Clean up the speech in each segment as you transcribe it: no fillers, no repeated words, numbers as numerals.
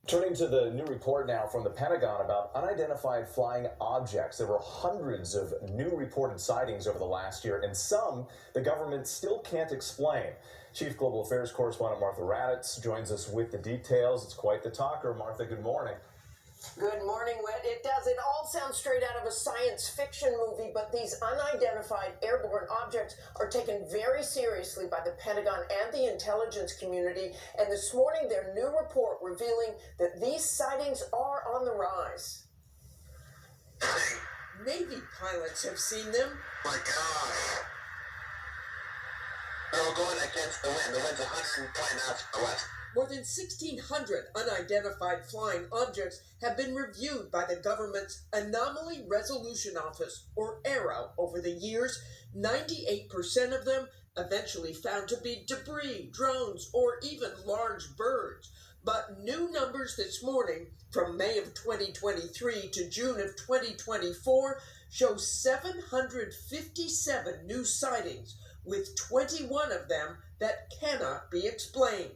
Turning to the new report now from the Pentagon about unidentified flying objects. There were hundreds of new reported sightings over the last year, and some the government still can't explain. Chief Global Affairs Correspondent Martha Raddatz joins us with the details. It's quite the talker. Martha, good morning. Good morning, Whit. It does. It all sounds straight out of a science fiction movie, but these unidentified airborne objects are taken very seriously by the Pentagon and the intelligence community. And this morning, their new report revealing that these sightings are on the rise. Navy pilots have seen them. My gosh. They're going against the wind. The wind's 120 knots to the west. More than 1,600 unidentified flying objects have been reviewed by the government's Anomaly Resolution Office, or ARROW, over the years. 98% of them eventually found to be debris, drones, or even large birds. But new numbers this morning, from May of 2023 to June of 2024, show 757 new sightings, with 21 of them that cannot be explained.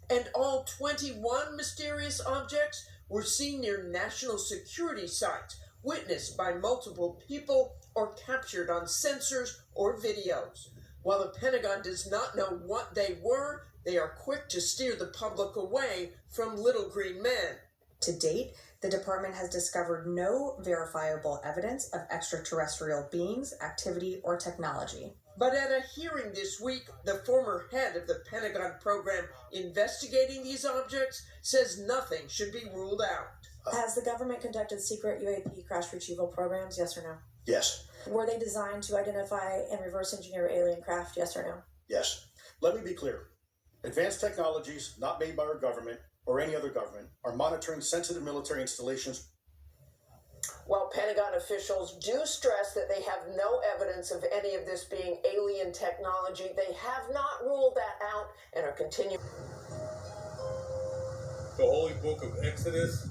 And all 21 mysterious objects were seen near national security sites, witnessed by multiple people, or captured on sensors or videos. While the Pentagon does not know what they were, they are quick to steer the public away from little green men. To date, the department has discovered no verifiable evidence of extraterrestrial beings, activity, or technology. But at a hearing this week, the former head of the Pentagon program investigating these objects says nothing should be ruled out. Has the government conducted secret UAP crash retrieval programs, yes or no? Yes. Were they designed to identify and reverse engineer alien craft, yes or no? Yes. Let me be clear. Advanced technologies not made by our government or any other government are monitoring sensitive military installations. While Pentagon officials do stress that they have no evidence of any of this being alien technology, they have not ruled that out and are continuing. The Holy Book of Exodus.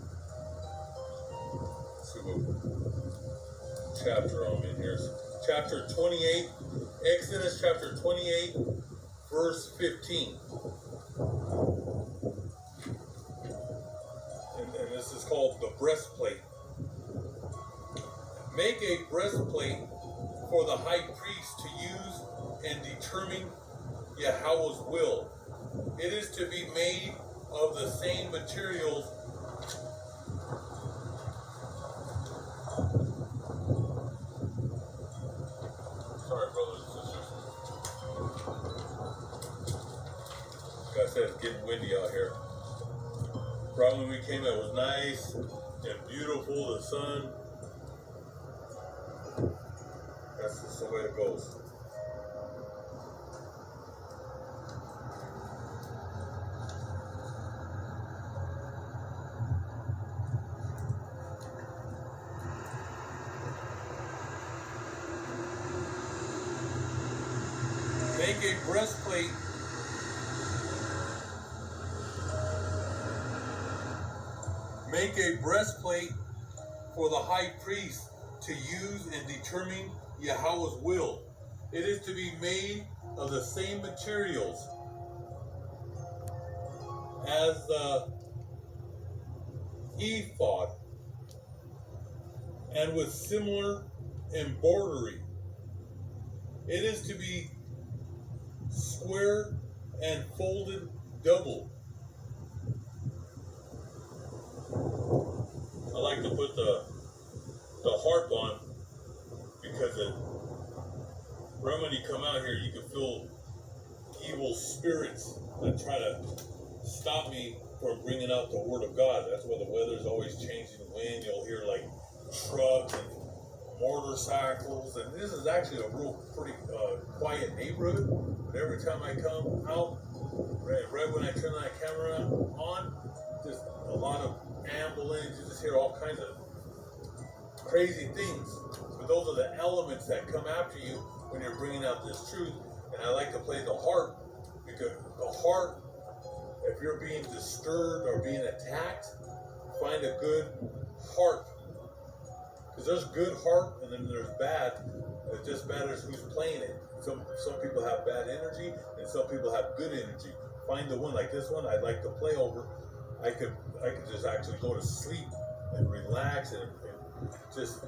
Let's see what chapter I'm in here. Chapter 28. Exodus chapter 28, verse 15. And this is called the breastplate. Make a breastplate for the high priest to use and determine Yahweh's will. It is to be made of the same materials Sorry, brothers and sisters. Like I said, it's getting windy out here. Right when we came out, it was nice and beautiful, the sun. That's just the way it goes. Make a breastplate for the high priest to use and determine Yahweh's will. It is to be made of the same materials as the ephod and with similar embroidery. It is to be square and folded double. I like to put the harp on because right when you come out here, you can feel evil spirits that try to stop me from bringing out the word of God. That's why the weather's always changing. The wind, you'll hear like trucks and motorcycles, and this is actually a real pretty quiet neighborhood. But every time I come out, right when I turn that camera on, just a lot of ambulance. You just hear all kinds of crazy things. But those are the elements that come after you when you're bringing out this truth. And I like to play the harp because the harp, if you're being disturbed or being attacked, find a good harp. Because there's good harp and then there's bad. It just matters who's playing it. Some people have bad energy and some people have good energy. Find the one like this one I'd like to play over I could just actually go to sleep and relax, and it just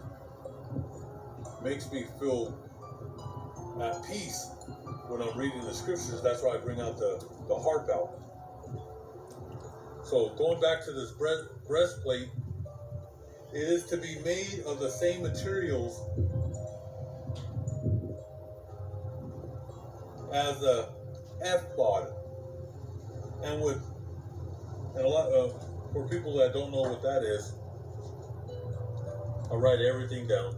makes me feel at peace when I'm reading the scriptures. That's why I bring out the harp out. So going back to this breastplate, it is to be made of the same materials as the ephod, and a lot of, for people that don't know what that is, I'll write everything down.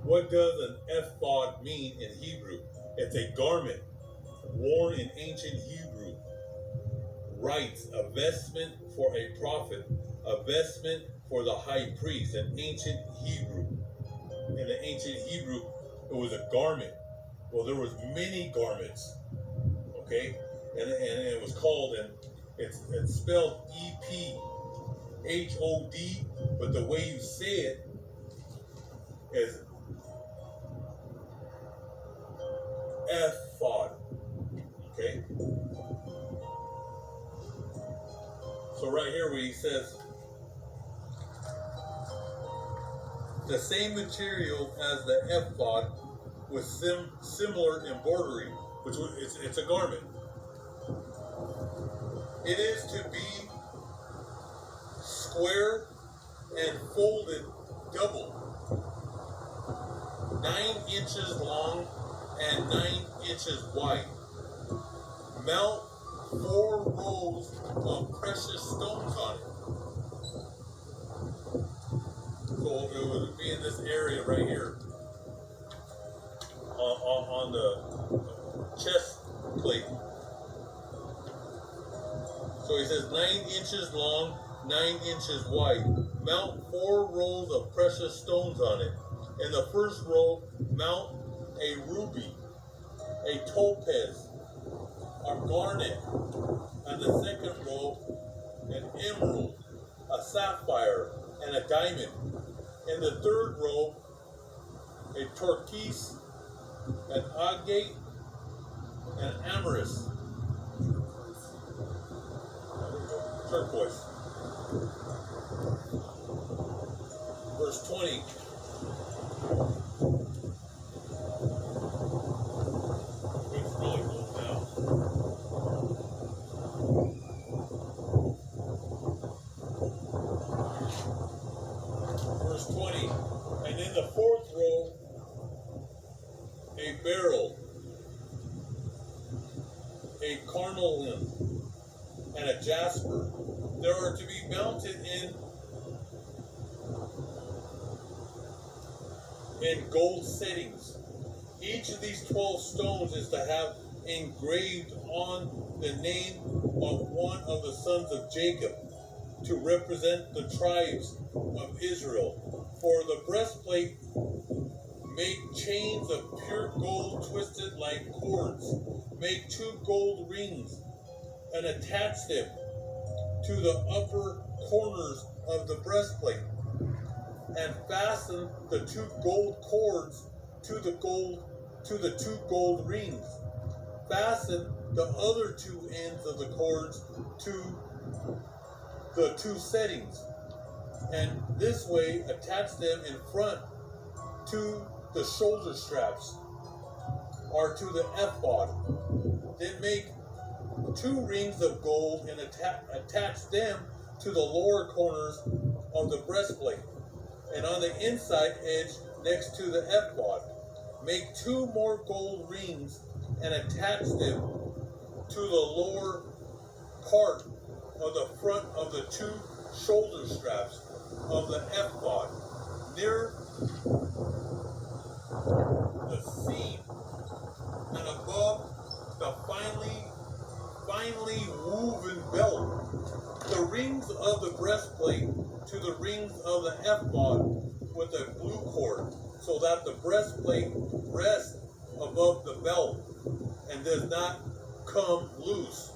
What does an ephod mean in Hebrew? It's a garment worn in ancient Hebrew rites, a vestment for a prophet, a vestment for the high priest. In ancient Hebrew, it was a garment. Well, there was many garments, okay, and it was called, and it's spelled E-P-H-O-D, but the way you say it is ephod, okay? So right here where he says, the same material as the ephod with similar embroidery, which it's a garment. It is to be square and folded double, 9 inches long and 9 inches wide. Mount 4 rows of precious stones on it. So it would be in this area right here, on the chest plate. So he says 9 inches long, 9 inches wide. Mount 4 rows of precious stones on it. In the first row, mount a ruby, a topaz, a garnet, and the second row, an emerald, a sapphire, and a diamond. In the third row, a turquoise, an agate, and amethyst. Turquoise. Verse 20. It's really cool now. Verse 20. And in the fourth row, a beryl, a carnelian, and a jasper. There are to be mounted in gold settings. Each of these 12 stones is to have engraved on the name of one of the sons of Jacob, to represent the tribes of Israel. For the breastplate, make chains of pure gold twisted like cords. Make 2 gold rings and attach them to the upper corners of the breastplate, and fasten the 2 gold cords to the 2 gold rings. Fasten the other 2 ends of the cords to the 2 settings, and this way attach them in front to the shoulder straps, or to the ephod. Then make 2 rings of gold and attach them to the lower corners of the breastplate, and on the inside edge next to the ephod. Make 2 more gold rings and attach them to the lower part of the front of the 2 shoulder straps of the ephod, near the seam and above the finely woven belt. The rings of the breastplate to the rings of the ephod with a blue cord, so that the breastplate rests above the belt and does not come loose.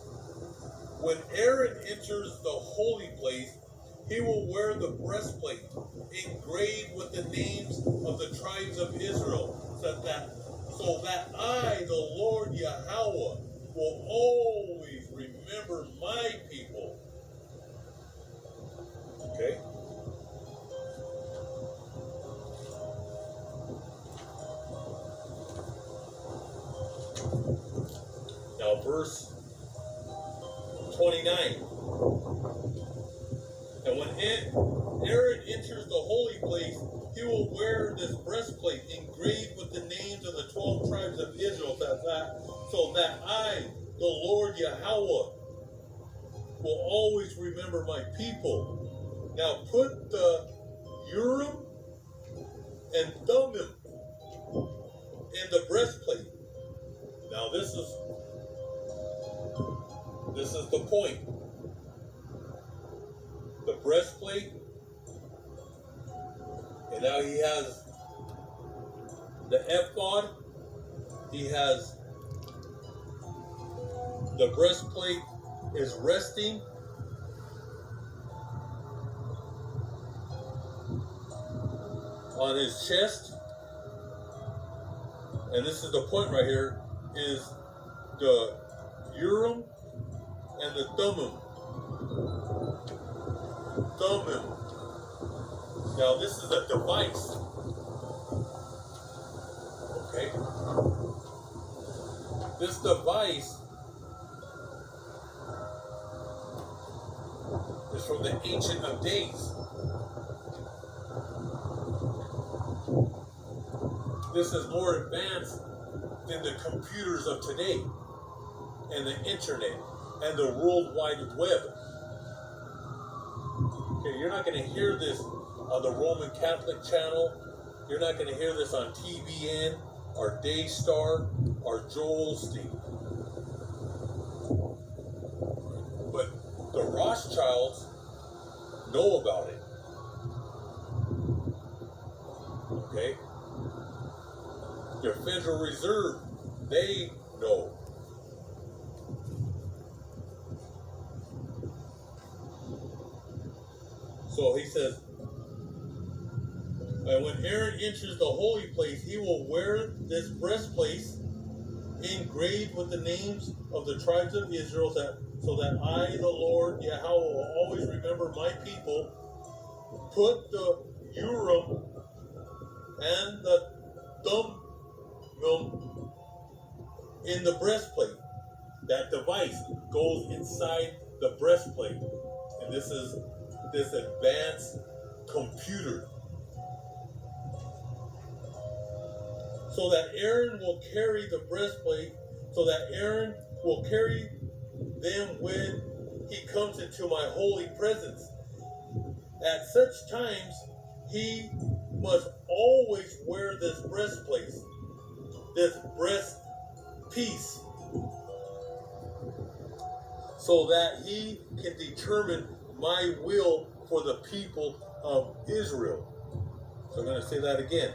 When Aaron enters the holy place, he will wear the breastplate engraved with the names of the tribes of Israel, so that I, the Lord Yahweh, will always remember my people. Okay? Now, verse 29. And when Aaron enters the holy place, he will wear this breastplate engraved with the names of the 12 tribes of Israel, so that I, the Lord Yahweh, will always remember my people. Now put the Urim and Thummim in the breastplate. Now this is the point. The breastplate, and now he has the ephod, he has the breastplate is resting on his chest, and this is the point right here, is the Urim and the Thummim. Now this is a device. Okay? This device is from the Ancient of Days. This is more advanced than the computers of today and the internet and the World Wide Web. Okay, you're not going to hear this on the Roman Catholic channel. You're not going to hear this on TBN or Daystar or Joel Osteen. But the Rothschilds know about it. Okay? Your Federal Reserve, they know. So he says, and when Aaron enters the holy place, he will wear this breastplate engraved with the names of the tribes of Israel, so that I, the Lord Yahweh, will always remember my people. Put the Urim and the Thummim in the breastplate. That device goes inside the breastplate. And this is this advanced computer. So that Aaron will carry the breastplate, so that Aaron will carry them when he comes into my holy presence. At such times, he must always wear this breastplate, this breast piece, so that he can determine my will for the people of Israel. So I'm going to say that again.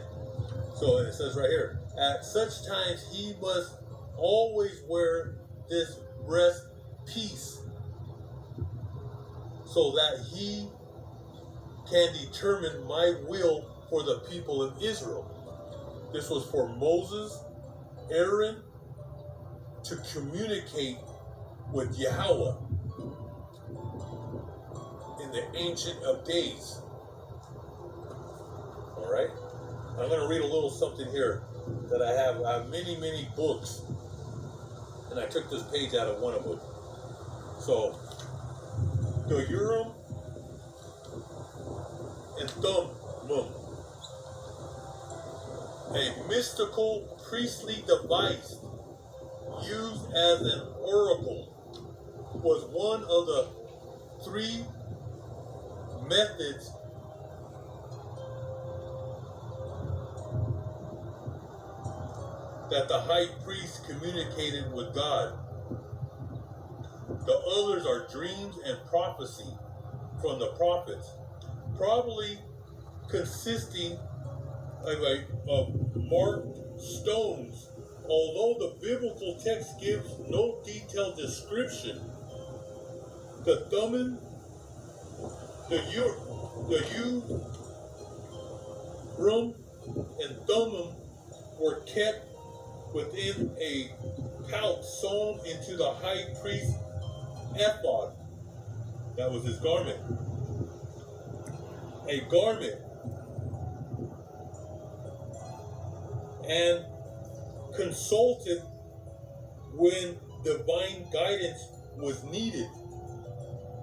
So it says right here, at such times he must always wear this breast piece, so that he can determine my will for the people of Israel. This was for Moses, Aaron, to communicate with Yahweh in the Ancient of Days. All right? I'm going to read a little something here that I have. I have many, many books, and I took this page out of one of them. So, the Urim and Thummim, a mystical priestly device used as an oracle, was one of the three methods that the high priest communicated with God. The others are dreams and prophecy from the prophets, probably consisting of marked stones. Although the biblical text gives no detailed description, the Thummim, the Urim, and Thummim were kept within a pouch sewn into the high priest's ephod. That was his garment. A garment. And consulted when divine guidance was needed.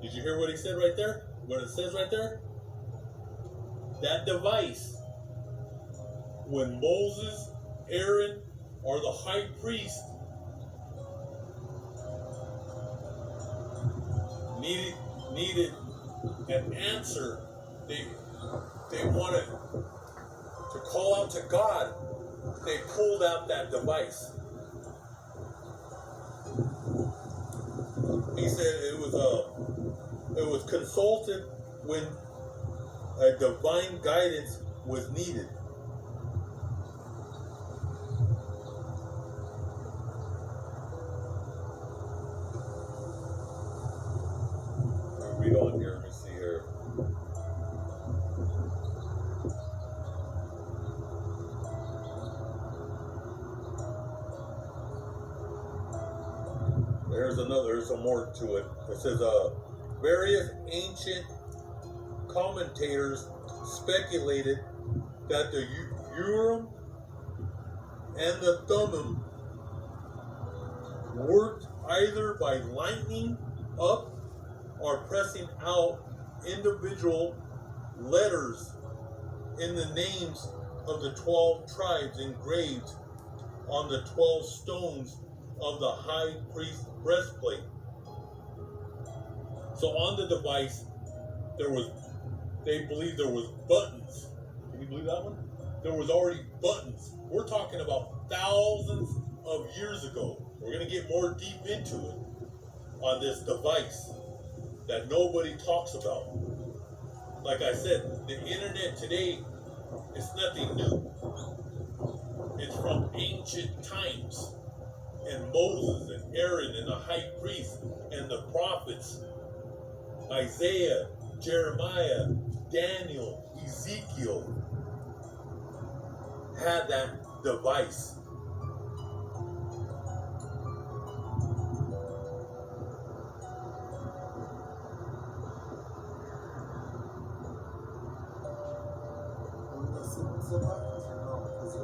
Did you hear what he said right there? What it says right there? That device, when Moses, Aaron, or the high priest needed an answer, they wanted to call out to God, they pulled out that device. He said it was consulted when a divine guidance was needed. I'll read on here. Let me see here. There's some more to it. It says, various ancient commentators speculated that the Urim and the Thummim worked either by lighting up or pressing out individual letters in the names of the 12 tribes engraved on the 12 stones of the high priest's breastplate. So on the device, they believe there was buttons. Can you believe that one? There was already buttons. We're talking about thousands of years ago. We're going to get more deep into it on this device that nobody talks about. Like I said, the internet today is nothing new. It's from ancient times. And Moses and Aaron and the high priest and the prophets, Isaiah, Jeremiah, Daniel, Ezekiel, had that device.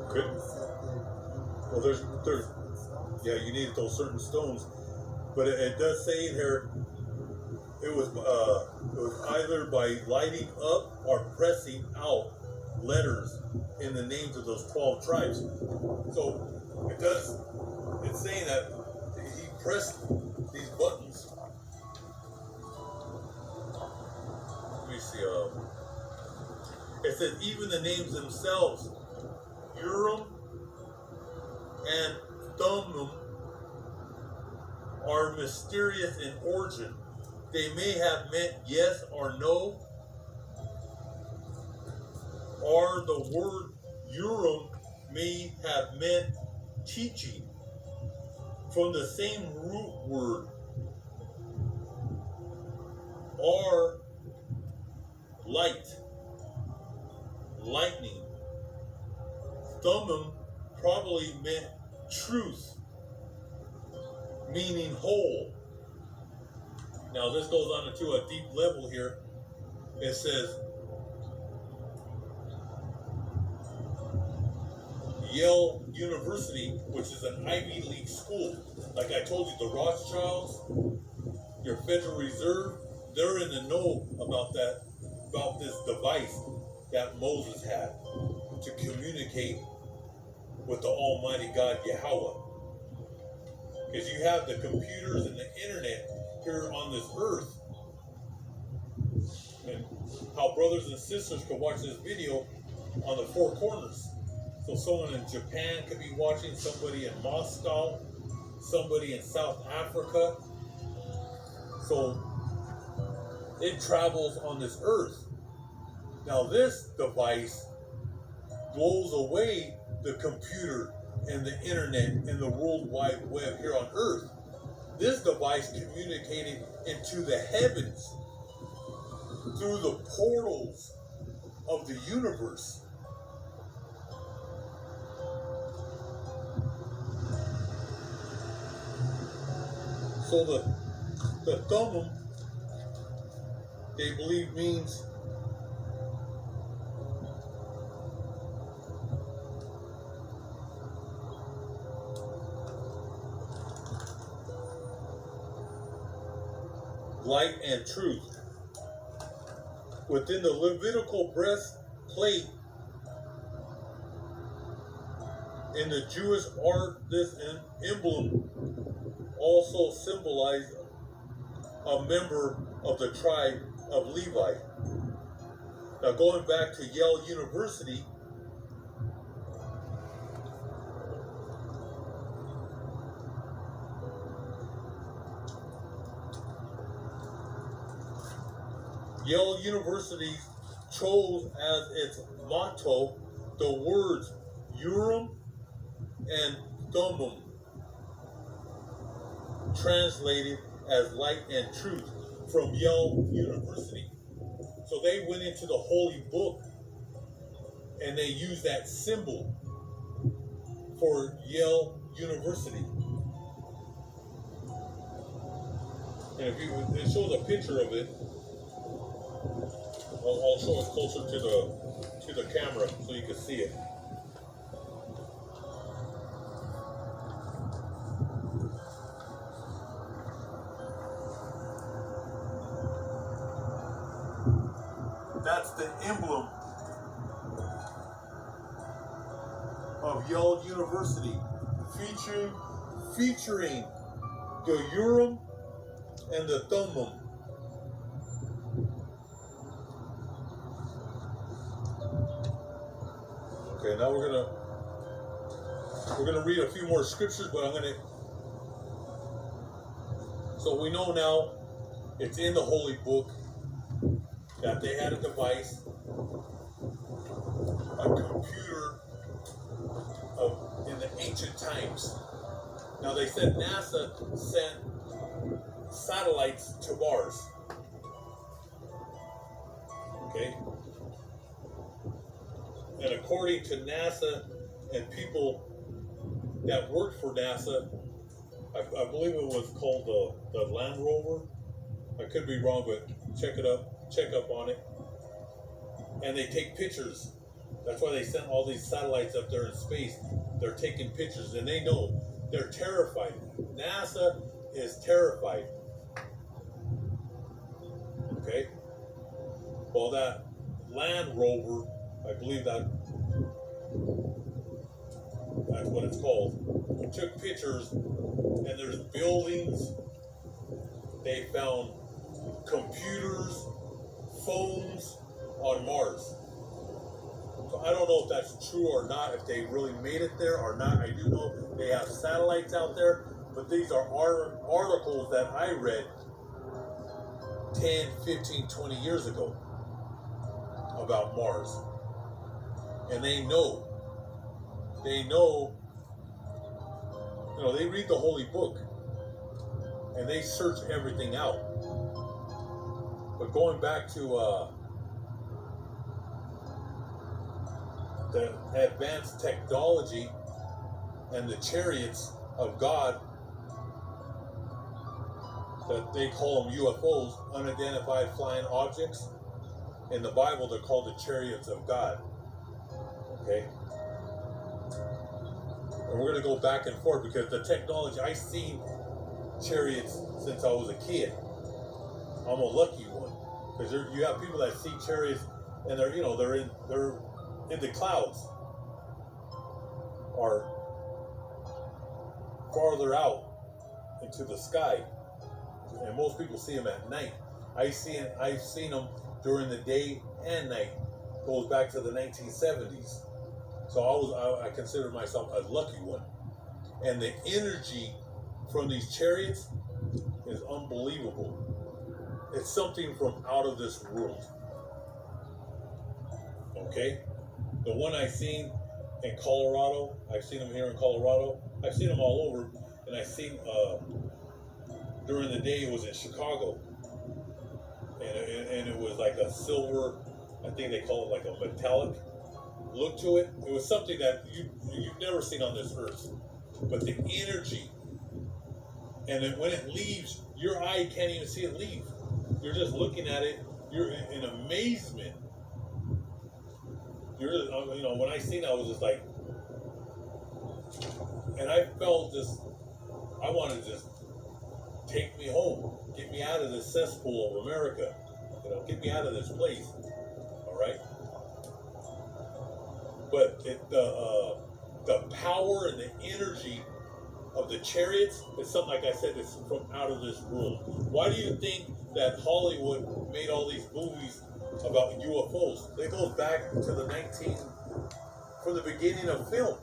Good. Well, there's yeah, you needed those certain stones, but it does say in here it was either by lighting up or pressing out letters in the names of those 12 tribes. So it's saying that he pressed these buttons. Let me see. It says even the names themselves, Urim and Thummim, are mysterious in origin. They may have meant yes or no, or the word Urim may have meant teaching, from the same root word, or light, lightning. Thummim probably meant truth, meaning whole. Now this goes on to a deep level here. It says Yale University, which is an Ivy League school. Like I told you, the Rothschilds, your Federal Reserve, they're in the know about this device that Moses had to communicate with the Almighty God Yahweh. Because you have the computers and the internet here on this earth. And how brothers and sisters can watch this video on the four corners. So someone in Japan could be watching, somebody in Moscow, somebody in South Africa. So it travels on this earth. Now this device blows away the computer and the internet and the World Wide Web here on Earth. This device communicated into the heavens through the portals of the universe. So the thummim, they believe, means light and truth. Within the Levitical breastplate in the Jewish art, this emblem also symbolized a member of the tribe of Levi. Now, going back to Yale University, Yale University chose as its motto the words Urim and Thummim, translated as light and truth, from Yale University. So they went into the Holy Book and they used that symbol for Yale University. And if it shows a picture of it, I'll show it closer to the camera so you can see it. That's the emblem of Yale University, featuring the Urim and the Thummim. Okay, now we're gonna read a few more scriptures, but so we know now it's in the Holy Book that they had a device, a computer in the ancient times. Now they said NASA sent satellites to Mars. Okay? And according to NASA and people that worked for NASA, I believe it was called the Land Rover. I could be wrong, but check up on it. And they take pictures. That's why they sent all these satellites up there in space. They're taking pictures, and they know they're terrified. NASA is terrified. Okay? Well, that Land Rover, I believe that's what it's called, took pictures, and there's buildings. They found computers, phones on Mars. So I don't know if that's true or not, if they really made it there or not. I do know they have satellites out there, but these are articles that I read 10, 15, 20 years ago about Mars. And they know, they read the Holy Book and they search everything out. But going back to the advanced technology and the chariots of God, that they call them UFOs, unidentified flying objects. In the Bible, they're called the chariots of God. Okay? And we're going to go back and forth because the technology, I've seen chariots since I was a kid. I'm a lucky one. Because you have people that see chariots and they're in the clouds or farther out into the sky. And most people see them at night. I've seen them during the day and night. Goes back to the 1970s. So I consider myself a lucky one. And the energy from these chariots is unbelievable. It's something from out of this world. Okay? The one I seen in Colorado, I've seen them here in Colorado, I've seen them all over, and I've seen during the day it was in Chicago, and it was like a silver, I think they call it like a metallic look to it. It was something that you've never seen on this earth, but the energy, and then when it leaves, your eye can't even see it leave. You're just looking at it. You're in amazement. You're just, when I seen it, I was just like, and I felt just, I wanted to just take me home, get me out of this cesspool of America, get me out of this place. All right. But the power and the energy of the chariots is something, like I said, it's from out of this world. Why do you think that Hollywood made all these movies about UFOs? It goes back to from the beginning of film.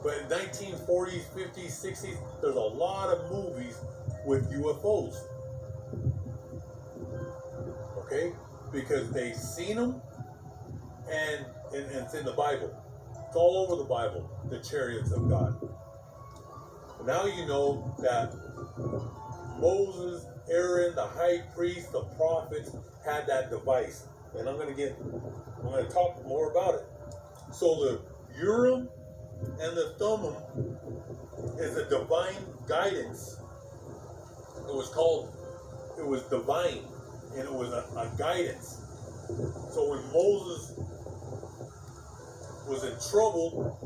But in 1940s, 50s, 60s, there's a lot of movies with UFOs. Okay? Because they've seen them, and it's in the Bible. It's all over the Bible, the chariots of God. Now you know that Moses, Aaron, the high priest, the prophets had that device. And I'm going to talk more about it. So the Urim and the Thummim is a divine guidance. It was divine, and it was a guidance. So when Moses was in trouble,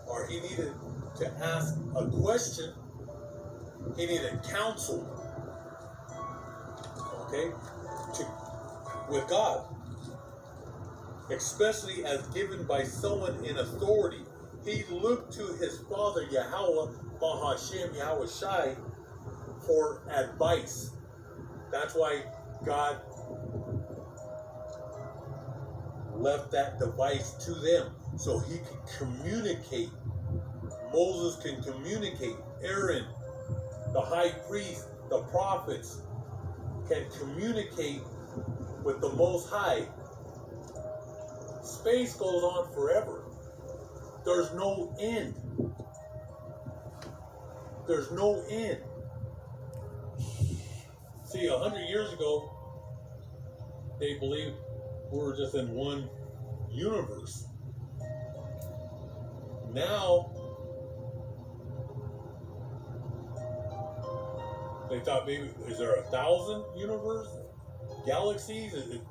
or he needed to ask a question, he needed counsel, okay, with God, especially as given by someone in authority. He looked to his father, Yahweh, Bahashem, Yahweh Shai, for advice. That's why God left that device to them, so he could communicate. Moses can communicate. Aaron, the high priest, the prophets can communicate with the Most High. Space goes on forever. There's no end. There's no end. See, 100 years ago, they believed we were just in one universe. Now, they thought maybe, is there 1,000 universes? Galaxies? Is it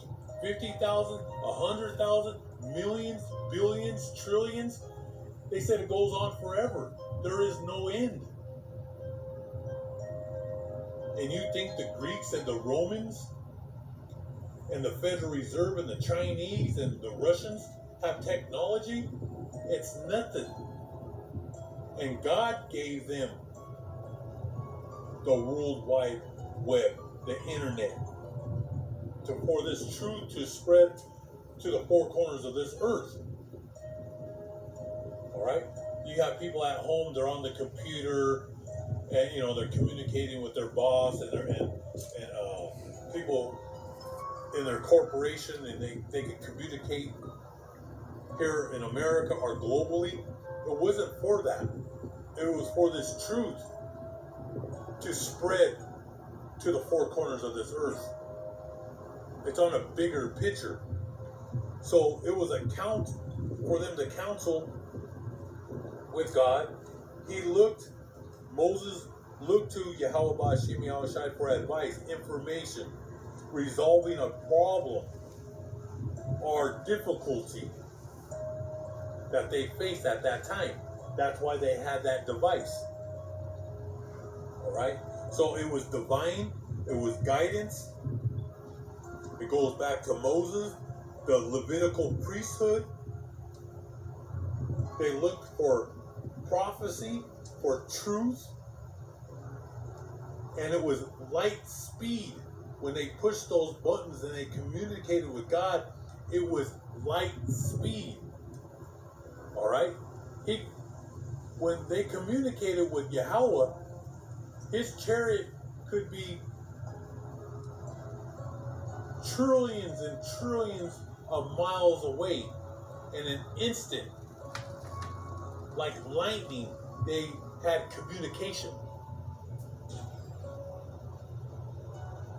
50,000? 100,000? Millions? Billions? Trillions? They said it goes on forever. There is no end. And you think the Greeks and the Romans and the Federal Reserve and the Chinese and the Russians have technology? It's nothing. And God gave them the World Wide Web, the internet, for this truth to spread to the four corners of this earth. All right? You have people at home, they're on the computer, and they're communicating with their boss and people in their corporation, and they can communicate here in America or globally. It wasn't for that. It was for this truth to spread to the four corners of this earth. It's on a bigger picture. So it was for them to counsel with God. Moses looked to Yahweh Ba'ashim Yahweh Shai for advice, information, resolving a problem or difficulty that they faced at that time. That's why they had that device. All right? So it was divine, it was guidance. It goes back to Moses, the Levitical priesthood. They looked for prophecy, for truth, and it was light speed. When they pushed those buttons and they communicated with God, it was light speed. All right? When they communicated with Yahweh, his chariot could be trillions and trillions of miles away. In an instant, like lightning, they had communication.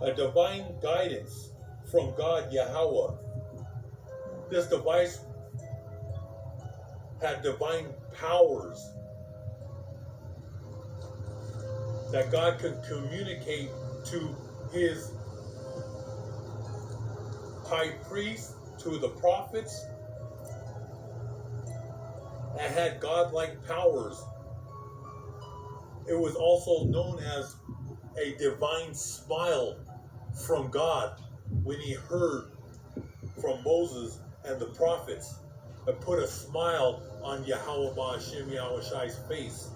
A divine guidance from God Yahweh. This device had divine powers that God could communicate to his high priest, to the prophets, and had godlike powers. It was also known as a divine smile from God when he heard from Moses and the prophets. It put a smile on Yahweh Ba'Ashem Yahushai's face